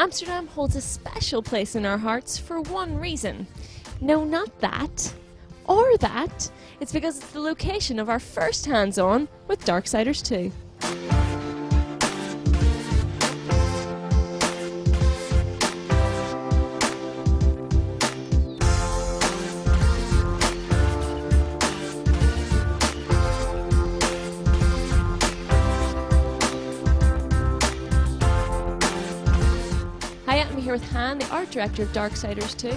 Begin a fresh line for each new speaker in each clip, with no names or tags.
Amsterdam holds a special place in our hearts for one reason. No, not that. Or that. It's because it's the location of our first hands-on with Darksiders 2. Hi, I'm here with Han, the art director of Darksiders 2.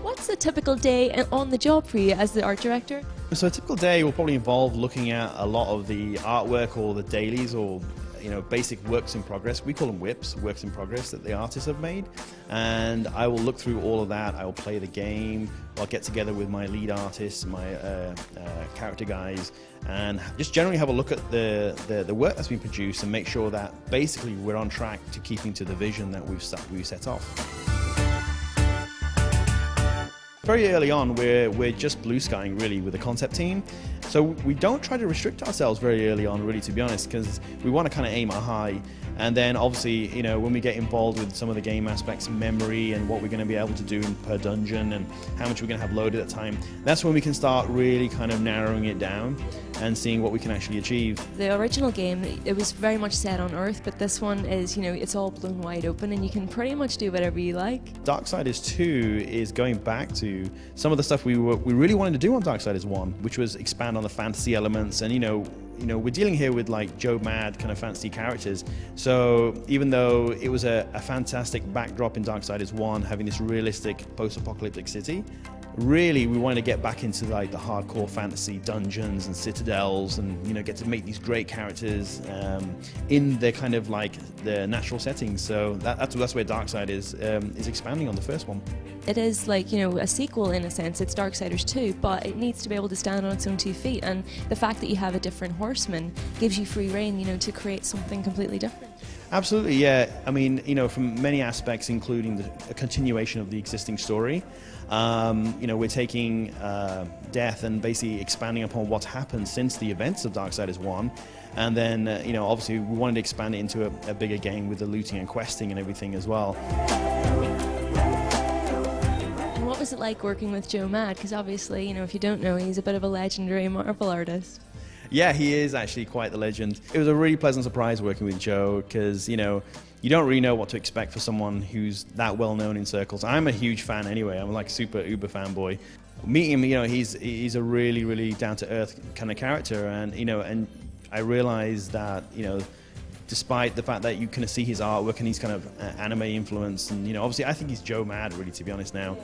What's a typical day on the job for you as the art director?
So a typical day will probably involve looking at a lot of the artwork or the dailies or basic works in progress. We call them WIPs, works in progress, that the artists have made. And I will look through all of that. I will play the game. I'll get together with my lead artists, my character guys, and just generally have a look at the work that's been produced and make sure that basically we're on track to keeping to the vision that we've set off. Very early on, we're just blue skying really with the concept team. So we don't try to restrict ourselves very early on, really, to be honest, because we want to kind of aim high. And then obviously, when we get involved with some of the game aspects, memory and what we're going to be able to do per dungeon and how much we're going to have loaded at a time, that's when we can start really kind of narrowing it down and seeing what we can actually achieve.
The original game, it was very much set on Earth, but this one is, it's all blown wide open and you can pretty much do whatever you like. Darksiders
2 is going back to some of the stuff we really wanted to do on Darksiders 1, which was expand on the fantasy elements. And we're dealing here with like Joe Mad kind of fantasy characters. So even though it was a fantastic backdrop in Darksiders 1, having this realistic post-apocalyptic city, really we wanted to get back into like the hardcore fantasy dungeons and citadels and get to make these great characters in the kind of like the natural settings. So that's where Darksiders is expanding on the first one.
It is like, a sequel in a sense. It's Darksiders 2, but it needs to be able to stand on its own 2 feet, and the fact that you have a different horseman gives you free reign, to create something completely different.
Absolutely, yeah. I mean, from many aspects, including a continuation of the existing story. We're taking death and basically expanding upon what's happened since the events of Darksiders 1. And then, obviously we wanted to expand it into a bigger game with the looting and questing and everything as well.
What was it like working with Joe Mad? Because obviously, if you don't know, he's a bit of a legendary marble artist.
Yeah, he is actually quite the legend. It was a really pleasant surprise working with Joe because, you don't really know what to expect for someone who's that well known in circles. I'm a huge fan anyway. I'm like super uber fanboy. Meeting him, he's a really, really down to earth kind of character, and and I realized that despite the fact that you kind of see his artwork and he's kind of anime influenced, and obviously I think he's Joe Mad really, to be honest now.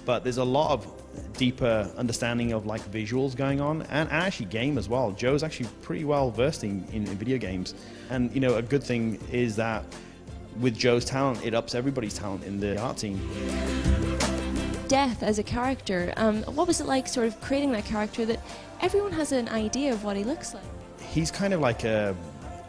But there's a lot of deeper understanding of like visuals going on and actually game as well. Joe's actually pretty well versed in video games. And a good thing is that with Joe's talent, it ups everybody's talent in the art team.
Death as a character, what was it like sort of creating that character that everyone has an idea of what he looks like?
He's kind of like a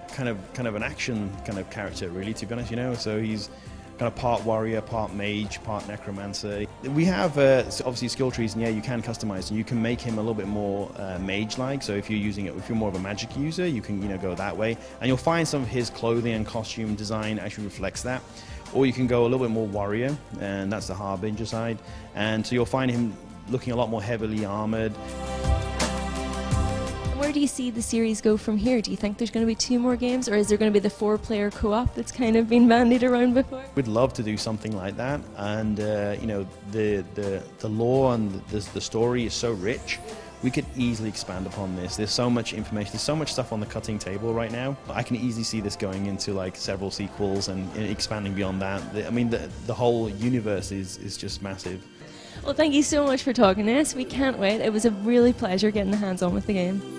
kind of an action kind of character, really, to be honest, so he's kind of part warrior, part mage, part necromancer. We have obviously skill trees, and yeah, you can customize, and you can make him a little bit more mage-like. So if you're more of a magic user, you can go that way, and you'll find some of his clothing and costume design actually reflects that. Or you can go a little bit more warrior, and that's the harbinger side, and so you'll find him looking a lot more heavily armored.
Where do you see the series go from here? Do you think there's going to be 2 more games, or is there going to be the 4-player co-op that's kind of been bandied around before?
We'd love to do something like that, and the lore and the story is so rich. We could easily expand upon this. There's so much information, there's so much stuff on the cutting table right now. I can easily see this going into like several sequels and expanding beyond that. I mean, the whole universe is just massive.
Well, thank you so much for talking to us. We can't wait. It was a really pleasure getting the hands on with the game.